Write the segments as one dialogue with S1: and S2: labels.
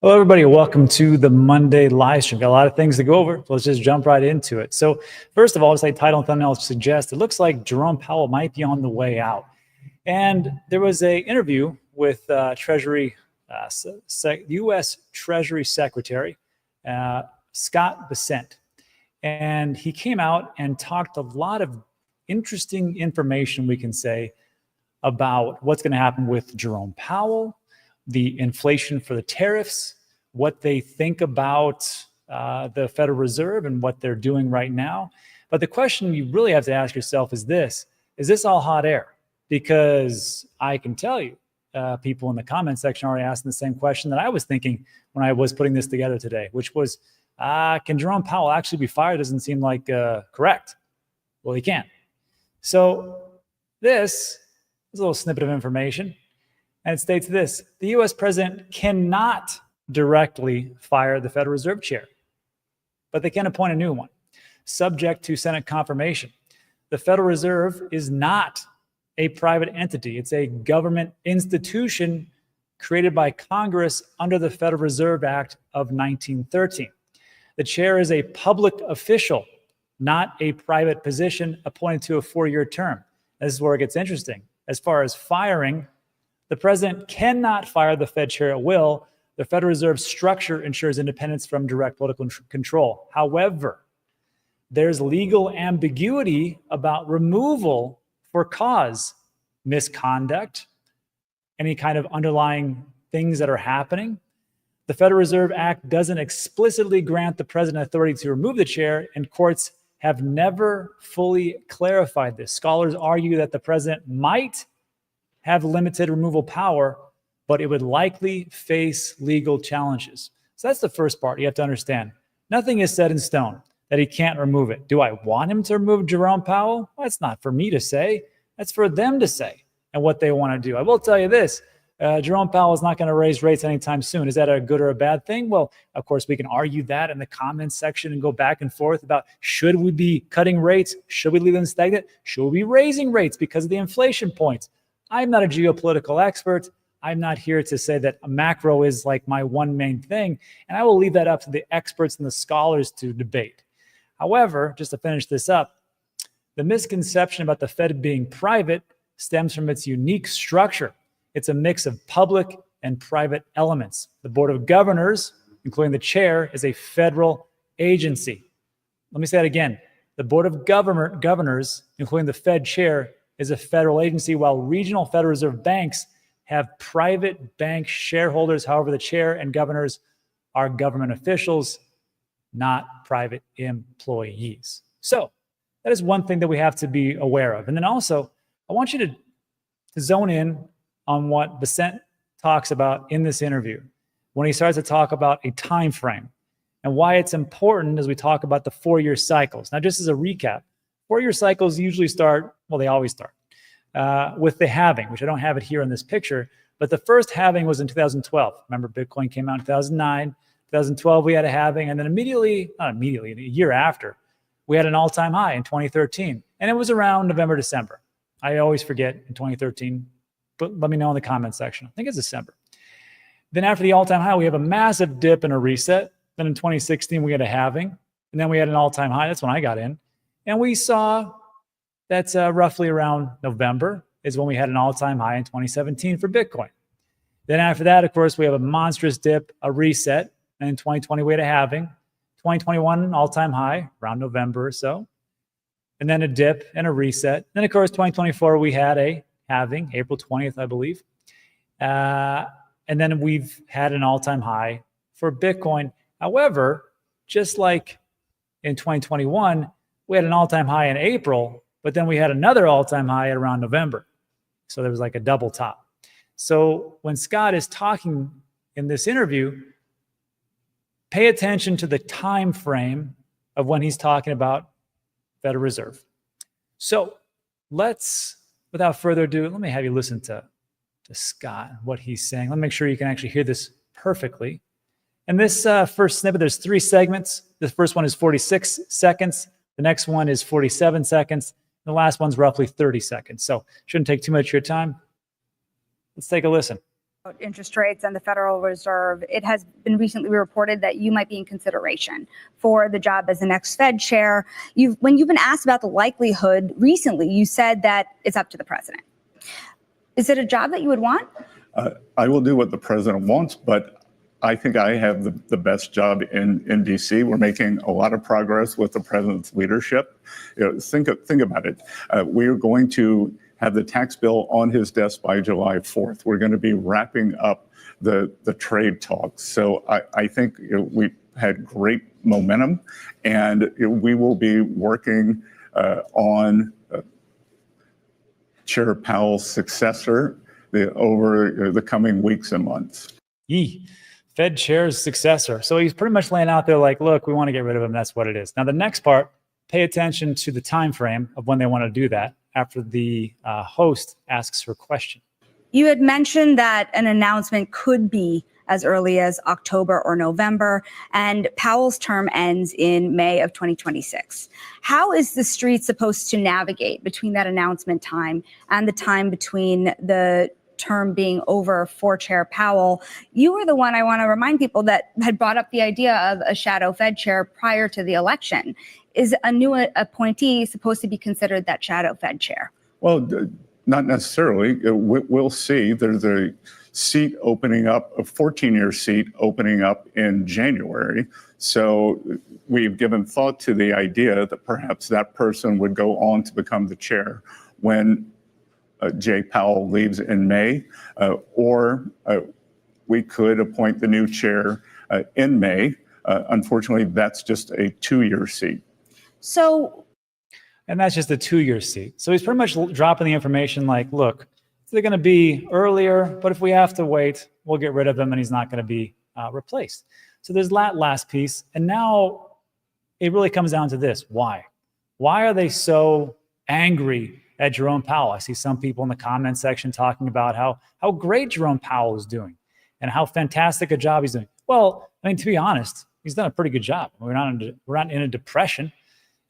S1: Hello, everybody. Welcome to the Monday live stream. Got a lot of things to go over, so let's just jump right into it. So first of all, as like title and thumbnail suggest, it looks like Jerome Powell might be on the way out. And there was a interview with U.S. Treasury Secretary Scott Bessent. And he came out and talked a lot of interesting information, we can say, about what's going to happen with Jerome Powell, the inflation for the tariffs, what they think about the Federal Reserve and what they're doing right now. But the question you really have to ask yourself is this all hot air? Because I can tell you, people in the comment section are already asking the same question that I was thinking when I was putting this together today, which was, can Jerome Powell actually be fired? Doesn't seem like correct. Well, he can. So this is a little snippet of information. And it states this: the U.S. president cannot directly fire the Federal Reserve chair, but they can appoint a new one, subject to Senate confirmation. The Federal Reserve is not a private entity. It's a government institution created by Congress under the Federal Reserve Act of 1913. The chair is a public official, not a private position appointed to a 4-year term. This is where it gets interesting. As far as firing, the president cannot fire the Fed chair at will. The Federal Reserve structure ensures independence from direct political control. However, there's legal ambiguity about removal for cause, misconduct, any kind of underlying things that are happening. The Federal Reserve Act doesn't explicitly grant the president authority to remove the chair, and courts have never fully clarified this. Scholars argue that the president might have limited removal power, but it would likely face legal challenges. So that's the first part you have to understand. Nothing is set in stone that he can't remove it. Do I want him to remove Jerome Powell? Well, that's not for me to say. That's for them to say and what they want to do. I will tell you this. Jerome Powell is not going to raise rates anytime soon. Is that a good or a bad thing? Well, of course, we can argue that in the comments section and go back and forth about, should we be cutting rates? Should we leave them stagnant? Should we be raising rates because of the inflation points? I'm not a geopolitical expert. I'm not here to say that macro is like my one main thing, and I will leave that up to the experts and the scholars to debate. However, just to finish this up, the misconception about the Fed being private stems from its unique structure. It's a mix of public and private elements. The Board of Governors, including the chair, is a federal agency. Let me say that again. The Board of Governors, including the Fed chair, is a federal agency, while regional Federal Reserve banks have private bank shareholders. However, the chair and governors are government officials, not private employees. So that is one thing that we have to be aware of. And then also, I want you to zone in on what Bessent talks about in this interview when he starts to talk about a time frame and why it's important as we talk about the 4-year cycles. Now, just as a recap, 4-year cycles usually start, well, they always start with the halving, which I don't have it here in this picture, but the first halving was in 2012. Remember, Bitcoin came out in 2009. 2012, we had a halving, and then not immediately, a year after, we had an all-time high in 2013, and it was around November, December. I always forget in 2013, but let me know in the comment section. I think it's December. Then after the all-time high, we have a massive dip and a reset. Then in 2016, we had a halving, and then we had an all-time high. That's when I got in. And we saw that's roughly around November is when we had an all-time high in 2017 for Bitcoin. Then after that, of course, we have a monstrous dip, a reset. And in 2020, we had a halving. 2021, all-time high around November or so. And then a dip and a reset. Then, of course, 2024, we had a halving, April 20th, I believe. And then we've had an all-time high for Bitcoin. However, just like in 2021, we had an all-time high in April, but then we had another all-time high at around November. So there was like a double top. So when Scott is talking in this interview, pay attention to the time frame of when he's talking about Federal Reserve. So let's, without further ado, let me have you listen to Scott, what he's saying. Let me make sure you can actually hear this perfectly. And this first snippet, there's 3 segments. The first one is 46 seconds. The next one is 47 seconds. The last one's roughly 30 seconds. So shouldn't take too much of your time. Let's take a listen.
S2: Interest rates and the Federal Reserve, it has been recently reported that you might be in consideration for the job as the next Fed chair. When you've been asked about the likelihood recently, you said that it's up to the president. Is it a job that you would want?
S3: I will do what the president wants, but I think I have the best job in DC. We're making a lot of progress with the president's leadership. Think about it. We are going to have the tax bill on his desk by July 4th. We're going to be wrapping up the trade talks. So I think we had great momentum, and we will be working on Chair Powell's successor over the coming weeks and months.
S1: Fed chair's successor. So he's pretty much laying out there like, look, we want to get rid of him. That's what it is. Now, the next part, pay attention to the time frame of when they want to do that after the host asks her question.
S2: You had mentioned that an announcement could be as early as October or November, and Powell's term ends in May of 2026. How is the street supposed to navigate between that announcement time and the time between the term being over for Chair Powell? You were the one, I want to remind people, that had brought up the idea of a shadow Fed chair prior to the election. Is a new appointee supposed to be considered that shadow Fed chair?
S3: Well, not necessarily. We'll see. There's a seat opening up, a 14-year seat opening up in January. So we've given thought to the idea that perhaps that person would go on to become the chair when J.Pow leaves in May, or we could appoint the new chair in May. Unfortunately, that's just a 2-year seat.
S1: And that's just a 2-year seat. So he's pretty much dropping the information like, look, they're going to be earlier, but if we have to wait, we'll get rid of him and he's not going to be replaced. So there's that last piece. And now it really comes down to this. Why? Why are they so angry at Jerome Powell? I see some people in the comment section talking about how great Jerome Powell is doing and how fantastic a job he's doing. Well, I mean, to be honest, he's done a pretty good job. We're not in a depression.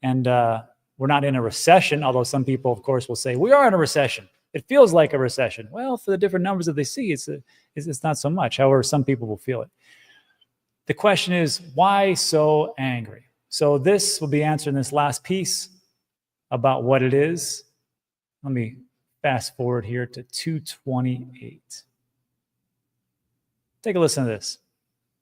S1: And we're not in a recession, although some people, of course, will say, we are in a recession. It feels like a recession. Well, for the different numbers that they see, it's not so much. However, some people will feel it. The question is, why so angry? So this will be answered in this last piece about what it is. Let me fast forward here to 228. Take a listen to this.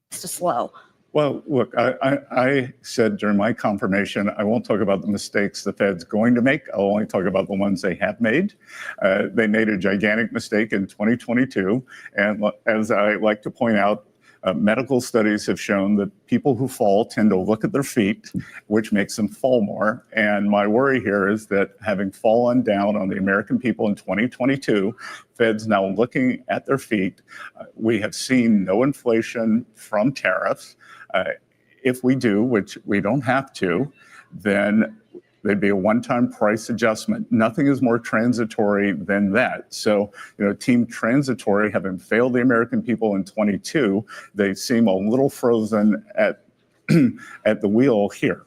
S2: It's just slow.
S3: Well, look, I said during my confirmation, I won't talk about the mistakes the Fed's going to make. I'll only talk about the ones they have made. They made a gigantic mistake in 2022. And as I like to point out, medical studies have shown that people who fall tend to look at their feet, which makes them fall more. And my worry here is that having fallen down on the American people in 2022, Fed's now looking at their feet. We have seen no inflation from tariffs. If we do, which we don't have to, then there'd be a one-time price adjustment. Nothing is more transitory than that. So, Team Transitory, having failed the American people in 22, they seem a little frozen at the wheel here.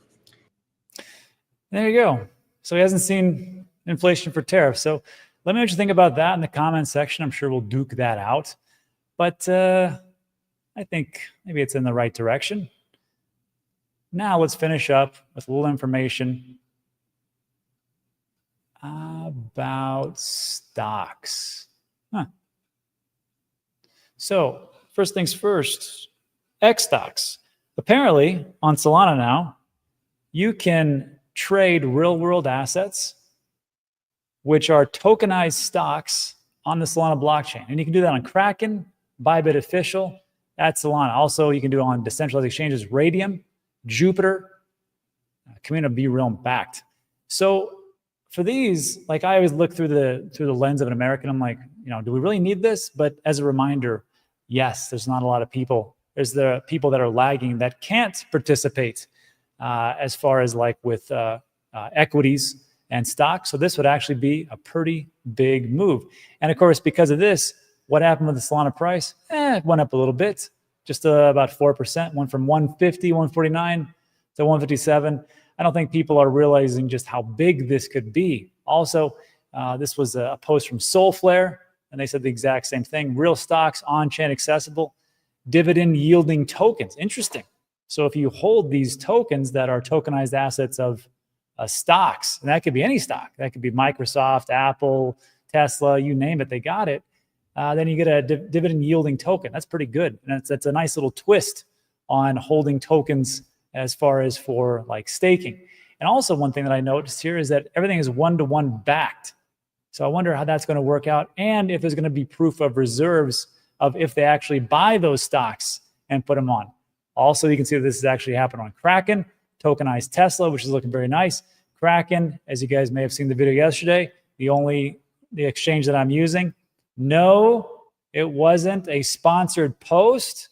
S1: There you go. So he hasn't seen inflation for tariffs. So let me know what you think about that in the comment section. I'm sure we'll duke that out. But I think maybe it's in the right direction. Now let's finish up with a little information about stocks. So first things first, X stocks. Apparently on Solana now, you can trade real world assets, which are tokenized stocks on the Solana blockchain. And you can do that on Kraken, Bybit Official, at Solana. Also, you can do it on decentralized exchanges, Radium, Jupiter, Camino Be Realm backed. So for these, like I always look through the lens of an American, I'm like, do we really need this? But as a reminder, yes, there's not a lot of people. There's the people that are lagging that can't participate as far as like with equities and stocks. So this would actually be a pretty big move. And of course, because of this, what happened with the Solana price? It went up a little bit, just about 4%, went from 150, 149 to 157. I don't think people are realizing just how big this could be. Also, this was a post from Soulflare, and they said the exact same thing. Real stocks, on-chain accessible, dividend yielding tokens. Interesting. So if you hold these tokens that are tokenized assets of stocks, and that could be any stock, that could be Microsoft, Apple, Tesla, you name it, they got it. Then you get a dividend yielding token. That's pretty good. And that's a nice little twist on holding tokens as far as for like staking. And also one thing that I noticed here is that everything is one-to-one backed. So I wonder how that's going to work out, and if there's going to be proof of reserves of if they actually buy those stocks and put them on. Also, you can see that this has actually happened on Kraken, tokenized Tesla, which is looking very nice. Kraken, as you guys may have seen the video yesterday, the exchange that I'm using. No, it wasn't a sponsored post,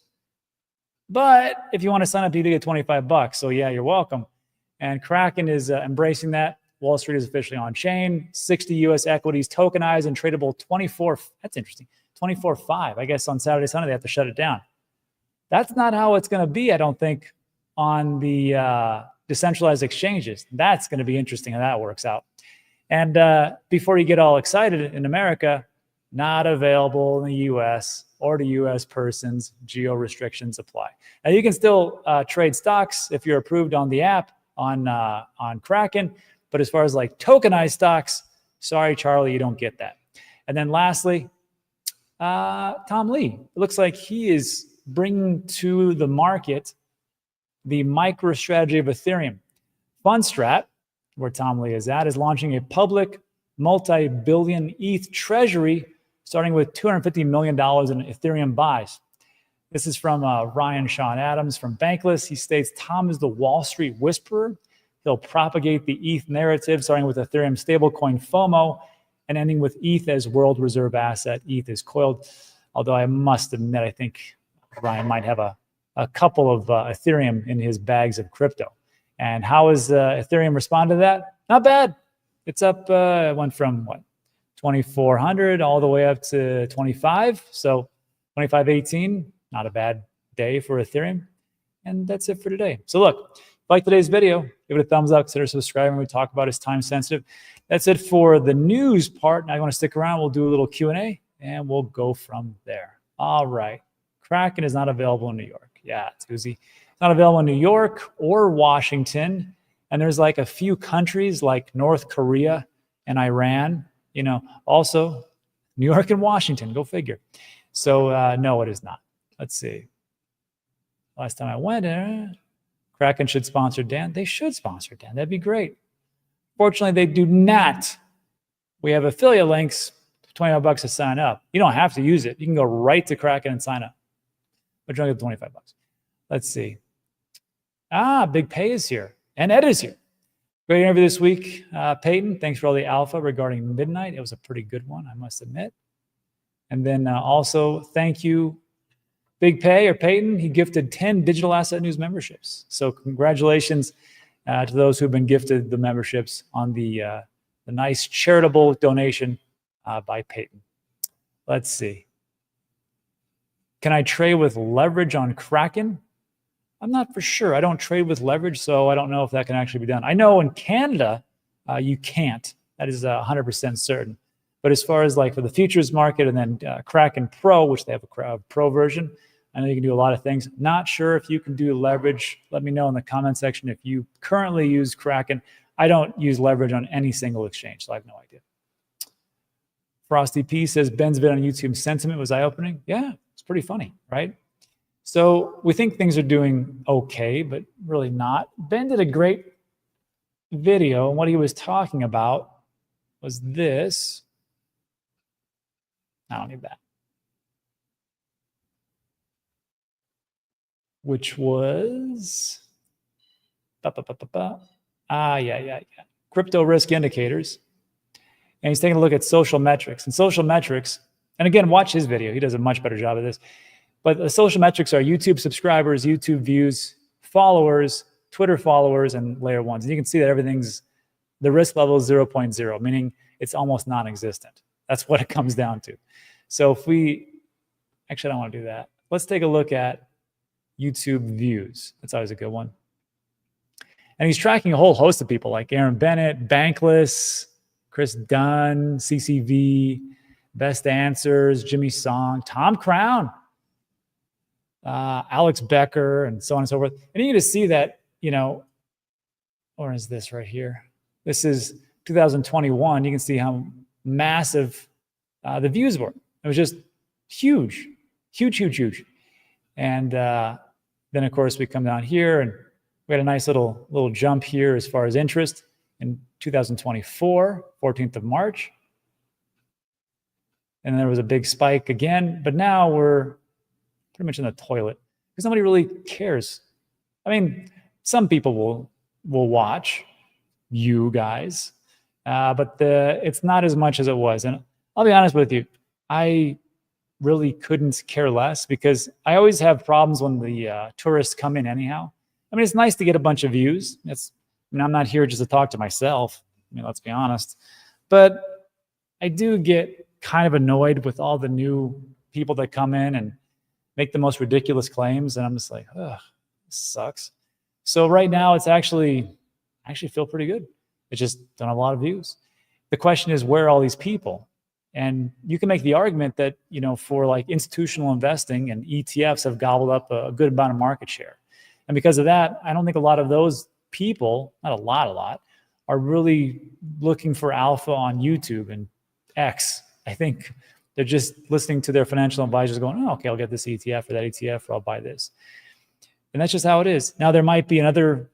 S1: but if you want to sign up, you do get $25. So yeah, you're welcome. And Kraken is embracing that. Wall Street is officially on chain. 60 U.S. equities tokenized and tradable 24. That's interesting. 24/5. I guess on Saturday, Sunday, they have to shut it down. That's not how it's going to be, I don't think, on the decentralized exchanges. That's going to be interesting how that works out. And before you get all excited, in America, not available in the U.S. or to U.S. persons, geo restrictions apply. Now, you can still trade stocks if you're approved on the app on Kraken. But as far as like tokenized stocks, sorry, Charlie, you don't get that. And then lastly, Tom Lee. It looks like he is bringing to the market the MicroStrategy of Ethereum. Fundstrat, where Tom Lee is at, is launching a public multi-billion ETH treasury starting with $250 million in Ethereum buys. This is from Ryan Sean Adams from Bankless. He states, Tom is the Wall Street whisperer. He'll propagate the ETH narrative, starting with Ethereum stablecoin FOMO and ending with ETH as world reserve asset. ETH is coiled. Although I must admit, I think Ryan might have a couple of Ethereum in his bags of crypto. And how has Ethereum responded to that? Not bad. It's up, it went from what, 2,400 all the way up to 25. So 25.18, not a bad day for Ethereum. And that's it for today. So look, if you like today's video, give it a thumbs up, consider subscribing. We talk about is time sensitive. That's it for the news part. Now you want to stick around, we'll do a little Q&A and we'll go from there. All right. Kraken is not available in New York. Yeah, it's Uzi. It's not available in New York or Washington. And there's like a few countries like North Korea and Iran, you know, also New York and Washington, go figure. So no, it is not. Let's see. Last time I went there, Kraken should sponsor Dan. They should sponsor Dan. That'd be great. Fortunately, they do not. We have affiliate links, $25 to sign up. You don't have to use it. You can go right to Kraken and sign up. But you're going to get $25. Let's see. Big Pay is here. And Ed is here. Great interview this week. Peyton, thanks for all the alpha regarding Midnight. It was a pretty good one, I must admit. And then also, thank you, Big Pay or Peyton. He gifted 10 Digital Asset News memberships. So congratulations to those who've been gifted the memberships on the nice charitable donation by Peyton. Let's see. Can I trade with leverage on Kraken? I'm not for sure. I don't trade with leverage, so I don't know if that can actually be done. I know in Canada, you can't. That is 100% certain. But as far as like for the futures market and then Kraken Pro, which they have a Pro version, I know you can do a lot of things. Not sure if you can do leverage. Let me know in the comment section if you currently use Kraken. I don't use leverage on any single exchange, so I have no idea. Frosty P says, Ben's vid on YouTube sentiment was eye-opening. Yeah, it's pretty funny, right? So we think things are doing okay, but really not. Ben did a great video, and what he was talking about was this. I don't need that. Which was, crypto risk indicators. And he's taking a look at social metrics. And social metrics, and again, watch his video. He does a much better job of this. But the social metrics are YouTube subscribers, YouTube views, followers, Twitter followers, and layer ones. And you can see that everything's, the risk level is 0.0, meaning it's almost non-existent. That's what it comes down to. So if we, actually, I don't want to do that. Let's take a look at YouTube views. That's always a good one. And he's tracking a whole host of people like Aaron Bennett, Bankless, Chris Dunn, CCV, Best Answers, Jimmy Song, Tom Crown, Alex Becker, and so on and so forth. And you get to see that, you know, or is this right here? This is 2021. You can see how massive the views were. It was just huge, huge, huge, huge. And then, of course, we come down here and we had a nice little jump here as far as interest in 2024, 14th of March. And there was a big spike again, but now we're pretty much in the toilet because nobody really cares. I mean, some people will watch, you guys, but it's not as much as it was. And I'll be honest with you, I really couldn't care less because I always have problems when the tourists come in anyhow. I mean, it's nice to get a bunch of views. I'm not here just to talk to myself. I mean, let's be honest. But I do get kind of annoyed with all the new people that come in and make the most ridiculous claims. And I'm just like, ugh, this sucks. So right now it's I actually feel pretty good. It's just done a lot of views. The question is, where are all these people? And you can make the argument that, you know, for like institutional investing and ETFs have gobbled up a good amount of market share. And because of that, I don't think a lot of those people, not a lot, are really looking for alpha on YouTube and X. I think they're just listening to their financial advisors going, oh, okay, I'll get this ETF or that ETF, or I'll buy this. And that's just how it is. Now, there might be another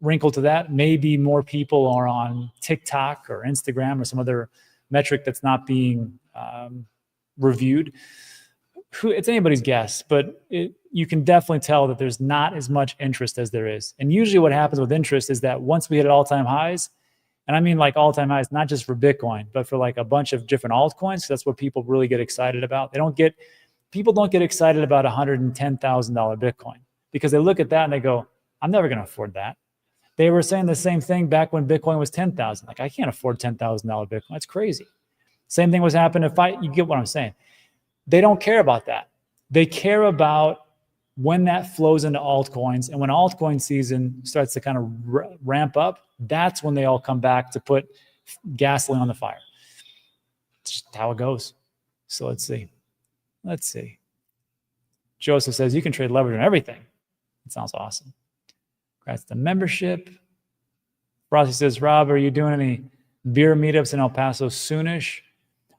S1: wrinkle to that. Maybe more people are on TikTok or Instagram or some other metric that's not being reviewed. It's anybody's guess, but you can definitely tell that there's not as much interest as there is. And usually what happens with interest is that once we hit all-time highs, and I mean like all-time highs, not just for Bitcoin, but for like a bunch of different altcoins, that's what people really get excited about. People don't get excited about $110,000 Bitcoin because they look at that and they go, I'm never going to afford that. They were saying the same thing back when Bitcoin was 10,000. Like, I can't afford $10,000 Bitcoin. That's crazy. Same thing was happening you get what I'm saying. They don't care about that. They care about when that flows into altcoins. And when altcoin season starts to kind of ramp up, that's when they all come back to put gasoline on the fire. It's just how it goes. So let's see. Joseph says, you can trade leverage on everything. It sounds awesome. Congrats to membership. Frosty says, Rob, are you doing any beer meetups in El Paso soonish?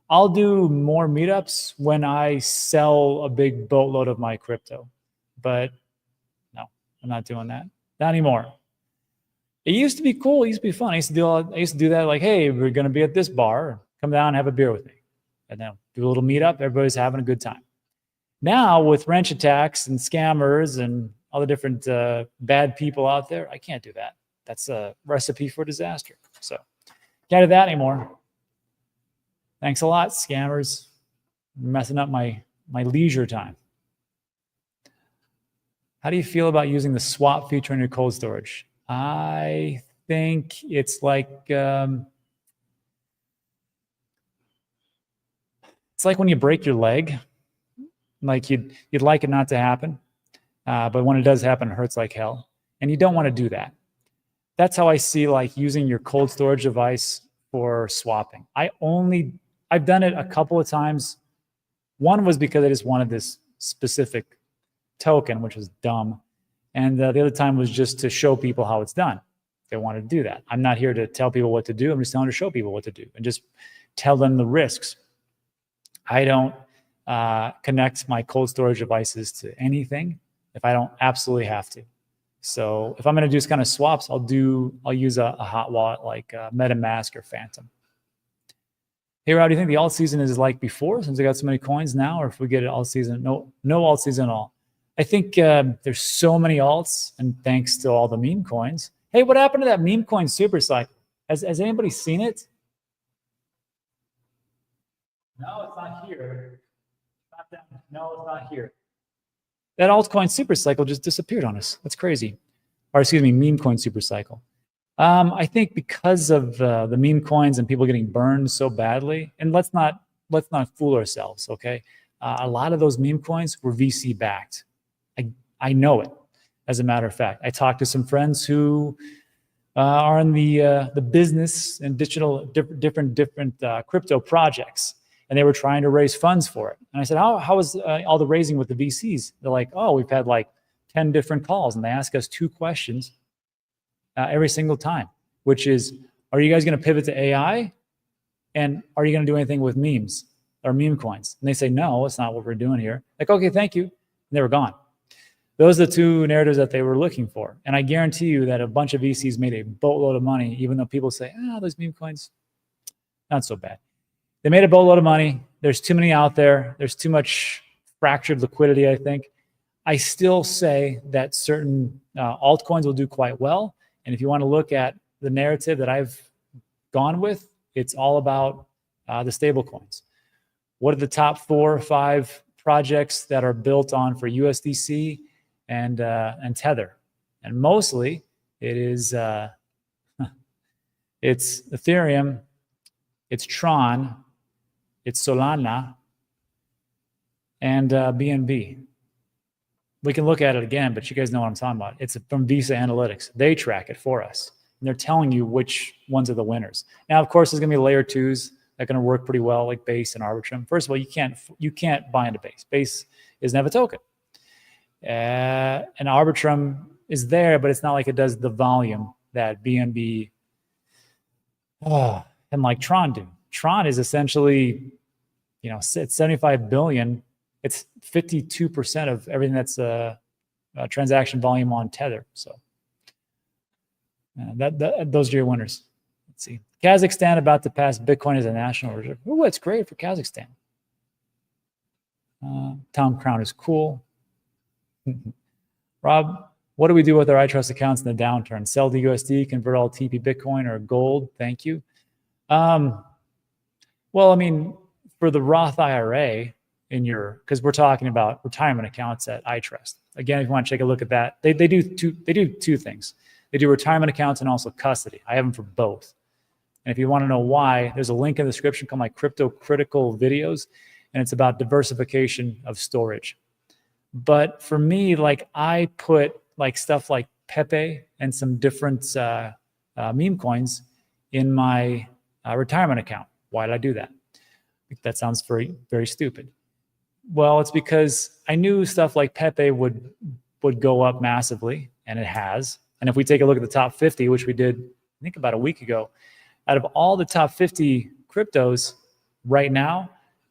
S1: I'll do more meetups when I sell a big boatload of my crypto. But no, I'm not doing that. Not anymore. It used to be cool. It used to be fun. I used to do that like, hey, we're going to be at this bar. Come down and have a beer with me. And then do a little meetup. Everybody's having a good time. Now with wrench attacks and scammers and all the different bad people out there, I can't do that. That's a recipe for disaster. So can't do that anymore. Thanks a lot, scammers. You're messing up my leisure time. How do you feel about using the swap feature in your cold storage? I think it's like when you break your leg. Like you'd like it not to happen, but when it does happen, it hurts like hell, and you don't want to do that. That's how I see like using your cold storage device for swapping. I've done it a couple of times. One was because I just wanted this specific token, which was dumb. And the other time was just to show people how it's done. They wanted to do that. I'm not here to tell people what to do. I'm just telling to show people what to do and just tell them the risks. I don't connect my cold storage devices to anything if I don't absolutely have to. So if I'm going to do kind of swaps, I'll use a hot wallet like MetaMask or Phantom. Hey, Rob, do you think the alt season is like before since we got so many coins now, or if we get an alt season? No alt season at all. I think there's so many alts, and thanks to all the meme coins. Hey, what happened to that meme coin super cycle? Has anybody seen it? No, it's not here. No, it's not here. That altcoin super cycle just disappeared on us. That's crazy. Or excuse me, meme coin super cycle. I think because of the meme coins and people getting burned so badly, and let's not fool ourselves, okay? A lot of those meme coins were VC backed. I know it. As a matter of fact, I talked to some friends who are in the business and different crypto projects, and they were trying to raise funds for it. And I said, how was all the raising with the VCs? They're like, oh, we've had like 10 different calls, and they ask us 2 questions every single time, which is, are you guys going to pivot to AI? And are you going to do anything with memes or meme coins? And they say, no, it's not what we're doing here. Like, okay, thank you. And they were gone. Those are the 2 narratives that they were looking for. And I guarantee you that a bunch of VCs made a boatload of money, even though people say, those meme coins, not so bad. They made a boatload of money. There's too many out there. There's too much fractured liquidity, I think. I still say that certain altcoins will do quite well. And if you want to look at the narrative that I've gone with, it's all about the stable coins. What are the top 4 or 5 projects that are built on for USDC and Tether? And mostly it is it's Ethereum, it's Tron, it's Solana, and BNB. We can look at it again, but you guys know what I'm talking about. It's from Visa Analytics. They track it for us. And they're telling you which ones are the winners. Now, of course, there's going to be layer 2s that are going to work pretty well, like Base and Arbitrum. First of all, you can't buy into Base. Base doesn't have a token. And Arbitrum is there, but it's not like it does the volume that BNB and like Tron do. Tron is essentially, it's 75 billion. It's 52% of everything that's transaction volume on Tether. So those are your winners. Let's see. Kazakhstan about to pass Bitcoin as a national reserve. Oh, it's great for Kazakhstan. Tom Crown is cool. Rob, what do we do with our iTRUST accounts in the downturn? Sell to USD, convert all TP Bitcoin or gold? Thank you. Well, I mean, for the Roth IRA because we're talking about retirement accounts at iTRUST. Again, if you want to take a look at that, they do 2 things. They do retirement accounts and also custody. I have them for both. And if you want to know why, there's a link in the description called my Crypto Critical videos, and it's about diversification of storage. But for me, like I put like stuff like Pepe and some different meme coins in my retirement account. Why did I do that? That sounds very, very stupid. Well, it's because I knew stuff like Pepe would go up massively, and it has. And if we take a look at the top 50, which we did, I think about a week ago, out of all the top 50 cryptos right now,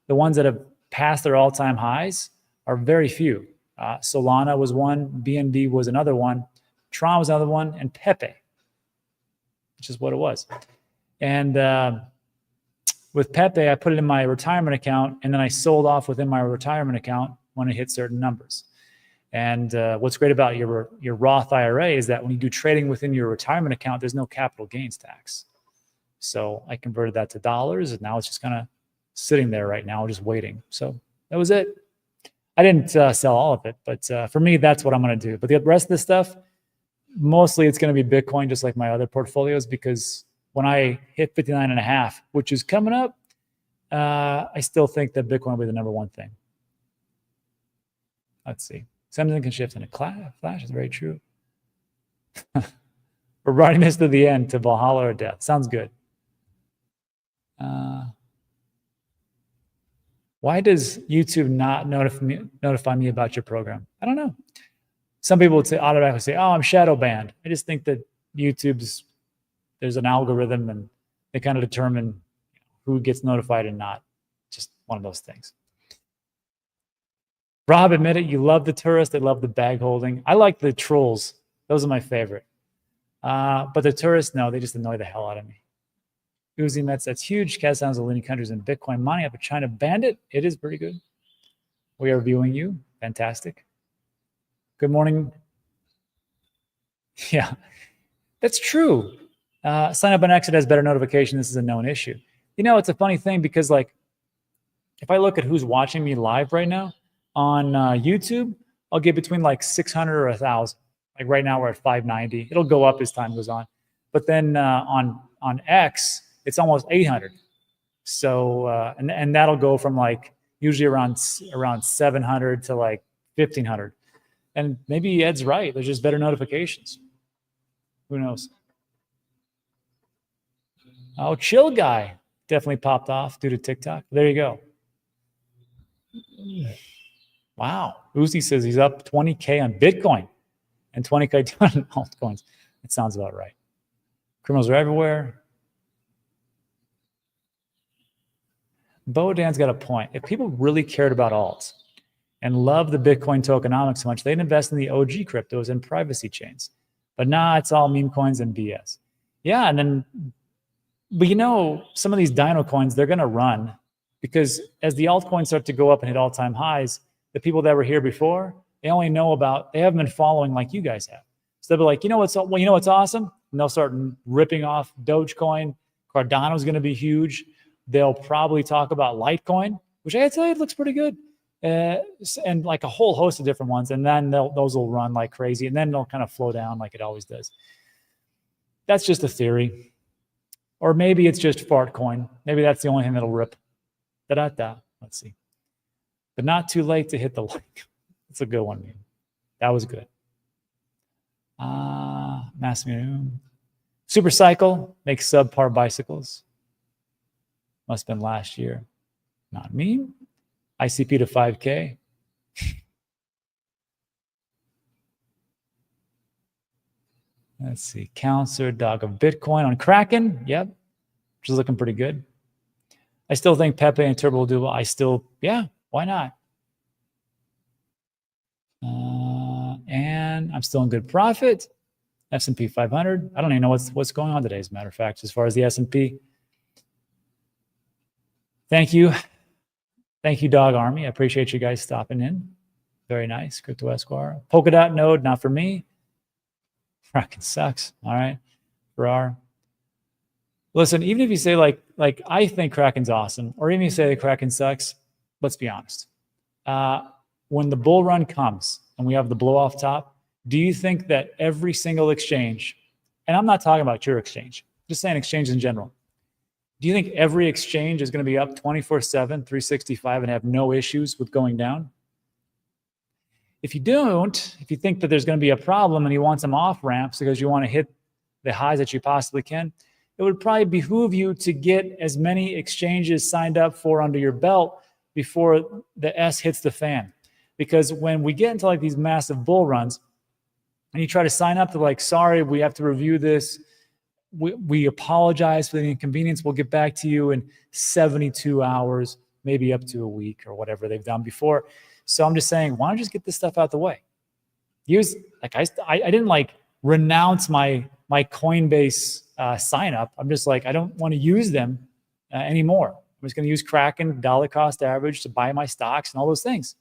S1: the ones that have passed their all-time highs are very few. Solana was one, BNB was another one, Tron was another one, and Pepe, which is what it was. And with Pepe, I put it in my retirement account, and then I sold off within my retirement account when it hit certain numbers. And what's great about your Roth IRA is that when you do trading within your retirement account, there's no capital gains tax. So I converted that to dollars, and now it's just kind of sitting there right now, just waiting. So that was it. I didn't sell all of it, but for me, that's what I'm going to do. But the rest of the stuff, mostly it's going to be Bitcoin, just like my other portfolios, because when I hit 59.5, which is coming up, I still think that Bitcoin will be the number 1 thing. Let's see. Something can shift in a flash is very true. We're riding this to the end, to Valhalla or death. Sounds good. Why does YouTube not notify me about your program? I don't know. Some people would say automatically say, "Oh, I'm shadow banned." I just think that there's an algorithm, and they kind of determine who gets notified and not. Just one of those things. Rob, admit it, you love the tourists. They love the bag holding. I like the trolls. Those are my favorite. But the tourists, no, they just annoy the hell out of me. Uzi Mets, that's huge. Kazakhstan's the leading countries in Bitcoin mining after China banned it. It is pretty good. We are viewing you. Fantastic. Good morning. Yeah, that's true. Sign up on Exit has better notification. This is a known issue. It's a funny thing because, like, if I look at who's watching me live right now on YouTube, I'll get between like 600 or 1,000. Like right now we're at 590. It'll go up as time goes on. But then on X, it's almost 800. So and that'll go from like usually around 700 to like 1,500. And maybe Ed's right. There's just better notifications. Who knows? Oh, Chill Guy definitely popped off due to TikTok. There you go. Wow. Uzi says he's up 20K on Bitcoin and 20K on altcoins. It sounds about right. Criminals are everywhere. Bodan's got a point. If people really cared about alts and love the Bitcoin tokenomics so much, they'd invest in the OG cryptos and privacy chains. But nah, it's all meme coins and BS. Yeah, and then, but you know, some of these dino coins, they're going to run because as the altcoins start to go up and hit all-time highs, the people that were here before, they only know about, they haven't been following like you guys have. So they'll be like, you know what's awesome? And they'll start ripping off Dogecoin. Cardano's going to be huge. They'll probably talk about Litecoin, which I gotta tell you, it looks pretty good. And like a whole host of different ones. And then those will run like crazy. And then they'll kind of flow down like it always does. That's just a theory. Or maybe it's just fart coin. Maybe that's the only thing that'll rip. Da-da-da. Let's see. But not too late to hit the like. That's a good one, man. That was good. Massimo. Super Cycle makes subpar bicycles. Must have been last year. Not me. ICP to 5K. Let's see. Counselor, dog of Bitcoin on Kraken. Yep. Which is looking pretty good. I still think Pepe and Turbo will do well. Yeah, why not? And I'm still in good profit. S&P 500. I don't even know what's going on today, as a matter of fact, as far as the S&P. Thank you. Thank you, Dog Army. I appreciate you guys stopping in. Very nice. Crypto Esquire. Polkadot node, not for me. Kraken sucks. All right. Farrar. Listen, even if you say like I think Kraken's awesome, or even if you say the Kraken sucks, let's be honest. When the bull run comes and we have the blow off top, do you think that every single exchange, and I'm not talking about your exchange, just saying exchange in general, do you think every exchange is going to be up 24/7, 365 and have no issues with going down? If you don't, if you think that there's going to be a problem and you want some off ramps because you want to hit the highs that you possibly can, it would probably behoove you to get as many exchanges signed up for under your belt before the S hits the fan. Because when we get into like these massive bull runs and you try to sign up to like, sorry, we have to review this. We apologize for the inconvenience. We'll get back to you in 72 hours, maybe up to a week or whatever they've done before. So I'm just saying, why don't you just get this stuff out the way? Use like I didn't like renounce my Coinbase sign up. I'm just like, I don't want to use them anymore. I'm just going to use Kraken dollar cost average to buy my stocks and all those things.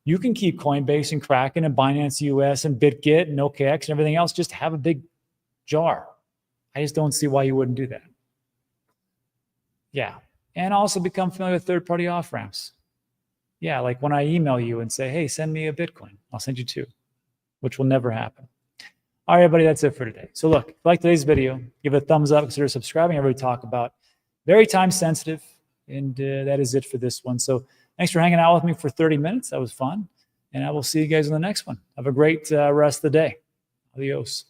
S1: You can keep Coinbase and Kraken and Binance US and BitGet and OKX and everything else. Just have a big jar. I just don't see why you wouldn't do that. Yeah. And also become familiar with third-party off-ramps. Yeah, like when I email you and say, hey, send me a Bitcoin, I'll send you two, which will never happen. All right, everybody, that's it for today. So look, if you like today's video, give it a thumbs up, consider subscribing. Everybody talk about very time sensitive. And that is it for this one. So thanks for hanging out with me for 30 minutes. That was fun. And I will see you guys in the next one. Have a great rest of the day. Adios.